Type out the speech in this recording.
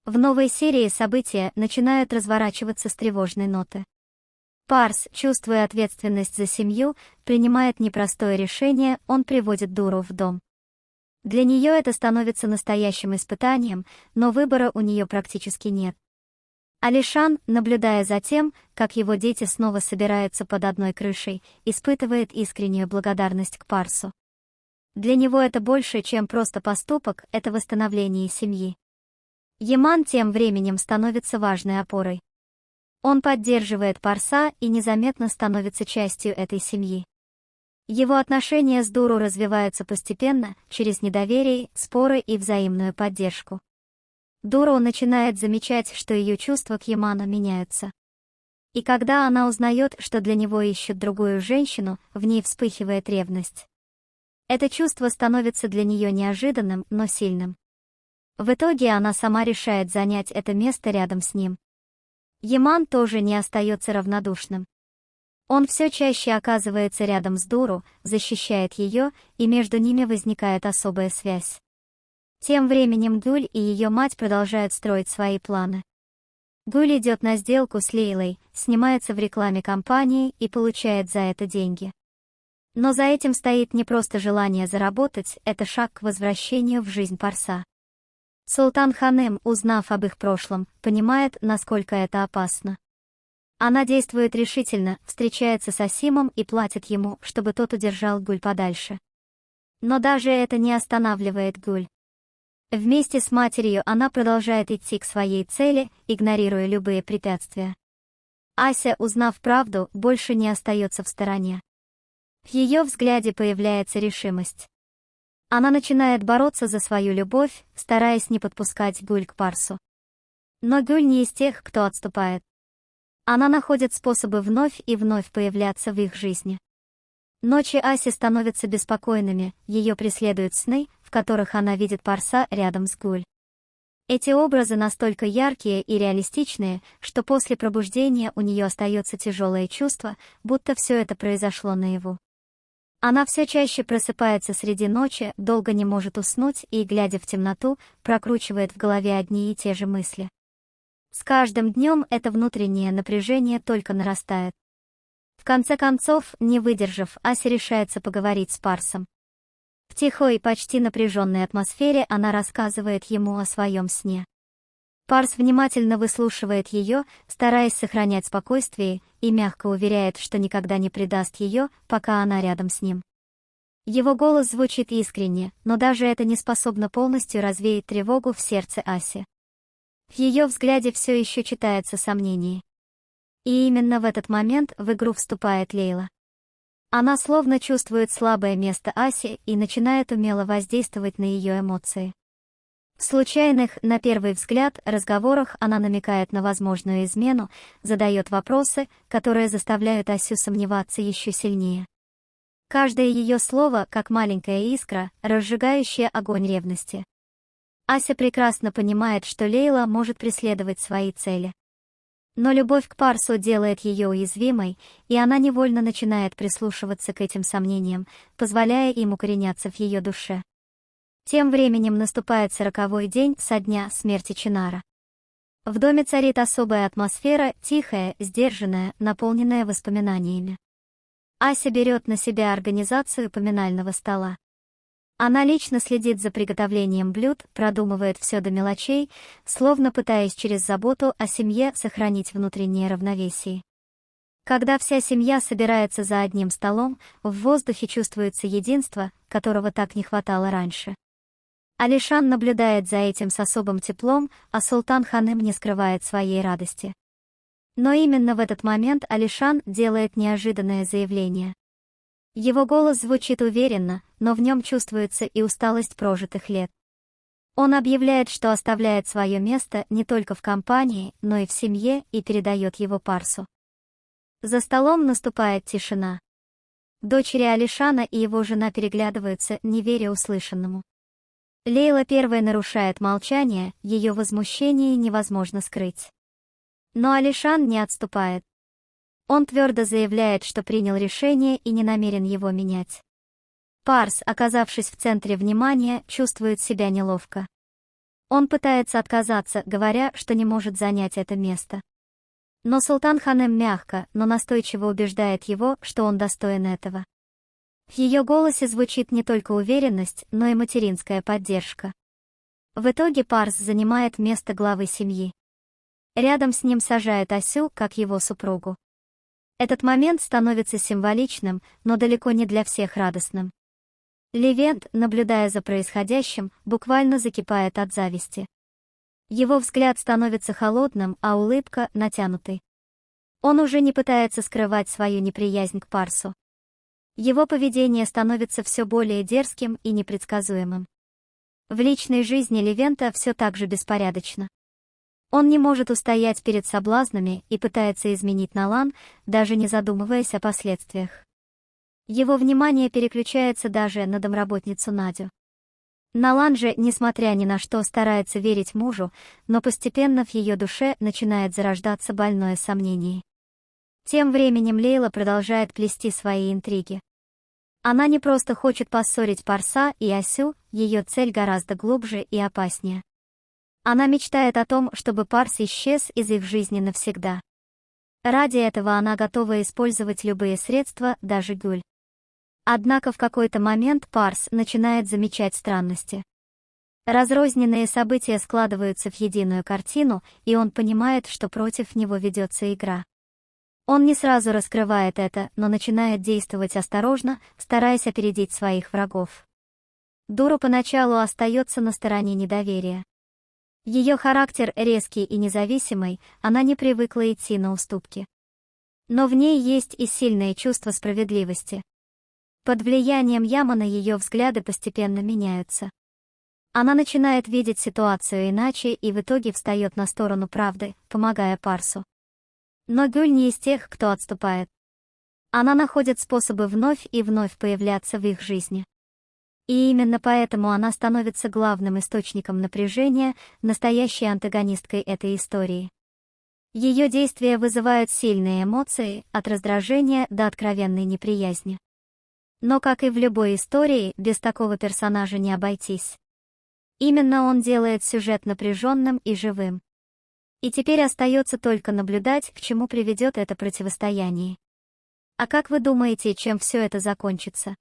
В новой серии события начинают разворачиваться с тревожной ноты. Парс, чувствуя ответственность за семью, принимает непростое решение, он приводит Дуру в дом. Для нее это становится настоящим испытанием, но выбора у нее практически нет. Алишан, наблюдая за тем, как его дети снова собираются под одной крышей, испытывает искреннюю благодарность к Парсу. Для него это больше, чем просто поступок, это восстановление семьи. Яман тем временем становится важной опорой. Он поддерживает Парса и незаметно становится частью этой семьи. Его отношения с Дуру развиваются постепенно, через недоверие, споры и взаимную поддержку. Дуру начинает замечать, что ее чувства к Яману меняются. И когда она узнает, что для него ищут другую женщину, в ней вспыхивает ревность. Это чувство становится для нее неожиданным, но сильным. В итоге она сама решает занять это место рядом с ним. Яман тоже не остается равнодушным. Он все чаще оказывается рядом с Дуру, защищает ее, и между ними возникает особая связь. Тем временем Гуль и ее мать продолжают строить свои планы. Гуль идет на сделку с Лейлой, снимается в рекламе компании и получает за это деньги. Но за этим стоит не просто желание заработать, это шаг к возвращению в жизнь Парса. Султан Ханем, узнав об их прошлом, понимает, насколько это опасно. Она действует решительно, встречается с Асимом и платит ему, чтобы тот удержал Гуль подальше. Но даже это не останавливает Гуль. Вместе с матерью она продолжает идти к своей цели, игнорируя любые препятствия. Ася, узнав правду, больше не остается в стороне. В ее взгляде появляется решимость. Она начинает бороться за свою любовь, стараясь не подпускать Гуль к Парсу. Но Гуль не из тех, кто отступает. Она находит способы вновь и вновь появляться в их жизни. Ночи Аси становятся беспокойными, ее преследуют сны, в которых она видит Парса рядом с Гуль. Эти образы настолько яркие и реалистичные, что после пробуждения у нее остается тяжелое чувство, будто все это произошло наяву. Она все чаще просыпается среди ночи, долго не может уснуть и, глядя в темноту, прокручивает в голове одни и те же мысли. С каждым днем это внутреннее напряжение только нарастает. В конце концов, не выдержав, Ася решается поговорить с Парсом. В тихой, почти напряженной атмосфере она рассказывает ему о своем сне. Парс внимательно выслушивает ее, стараясь сохранять спокойствие, и мягко уверяет, что никогда не предаст ее, пока она рядом с ним. Его голос звучит искренне, но даже это не способно полностью развеять тревогу в сердце Аси. В ее взгляде все еще читается сомнение. И именно в этот момент в игру вступает Лейла. Она словно чувствует слабое место Аси и начинает умело воздействовать на ее эмоции. В случайных, на первый взгляд, разговорах она намекает на возможную измену, задает вопросы, которые заставляют Асю сомневаться еще сильнее. Каждое ее слово, как маленькая искра, разжигающая огонь ревности. Ася прекрасно понимает, что Лейла может преследовать свои цели. Но любовь к Парсу делает ее уязвимой, и она невольно начинает прислушиваться к этим сомнениям, позволяя им укореняться в ее душе. Тем временем наступает 40-й день со дня смерти Чинара. В доме царит особая атмосфера, тихая, сдержанная, наполненная воспоминаниями. Ася берет на себя организацию поминального стола. Она лично следит за приготовлением блюд, продумывает все до мелочей, словно пытаясь через заботу о семье сохранить внутреннее равновесие. Когда вся семья собирается за одним столом, в воздухе чувствуется единство, которого так не хватало раньше. Алишан наблюдает за этим с особым теплом, а Султан Ханем не скрывает своей радости. Но именно в этот момент Алишан делает неожиданное заявление. Его голос звучит уверенно, но в нем чувствуется и усталость прожитых лет. Он объявляет, что оставляет свое место не только в компании, но и в семье, и передает его Парсу. За столом наступает тишина. Дочери Алишана и его жена переглядываются, не веря услышанному. Лейла первой нарушает молчание, ее возмущение невозможно скрыть. Но Алишан не отступает. Он твердо заявляет, что принял решение и не намерен его менять. Парс, оказавшись в центре внимания, чувствует себя неловко. Он пытается отказаться, говоря, что не может занять это место. Но Султан Ханем мягко, но настойчиво убеждает его, что он достоин этого. В ее голосе звучит не только уверенность, но и материнская поддержка. В итоге Парс занимает место главы семьи. Рядом с ним сажают Асю, как его супругу. Этот момент становится символичным, но далеко не для всех радостным. Левент, наблюдая за происходящим, буквально закипает от зависти. Его взгляд становится холодным, а улыбка — натянутой. Он уже не пытается скрывать свою неприязнь к Парсу. Его поведение становится все более дерзким и непредсказуемым. В личной жизни Левента все так же беспорядочно. Он не может устоять перед соблазнами и пытается изменить Налан, даже не задумываясь о последствиях. Его внимание переключается даже на домработницу Надю. Налан же, несмотря ни на что, старается верить мужу, но постепенно в ее душе начинает зарождаться больное сомнение. Тем временем Лейла продолжает плести свои интриги. Она не просто хочет поссорить Парса и Асю, ее цель гораздо глубже и опаснее. Она мечтает о том, чтобы Парс исчез из их жизни навсегда. Ради этого она готова использовать любые средства, даже Гюль. Однако в какой-то момент Парс начинает замечать странности. Разрозненные события складываются в единую картину, и он понимает, что против него ведется игра. Он не сразу раскрывает это, но начинает действовать осторожно, стараясь опередить своих врагов. Дуру поначалу остается на стороне недоверия. Ее характер резкий и независимый, она не привыкла идти на уступки. Но в ней есть и сильное чувство справедливости. Под влиянием Ямана ее взгляды постепенно меняются. Она начинает видеть ситуацию иначе и в итоге встает на сторону правды, помогая Парсу. Но Гюль не из тех, кто отступает. Она находит способы вновь и вновь появляться в их жизни. И именно поэтому она становится главным источником напряжения, настоящей антагонисткой этой истории. Ее действия вызывают сильные эмоции, от раздражения до откровенной неприязни. Но, как и в любой истории, без такого персонажа не обойтись. Именно он делает сюжет напряженным и живым. И теперь остается только наблюдать, к чему приведет это противостояние. А как вы думаете, чем все это закончится?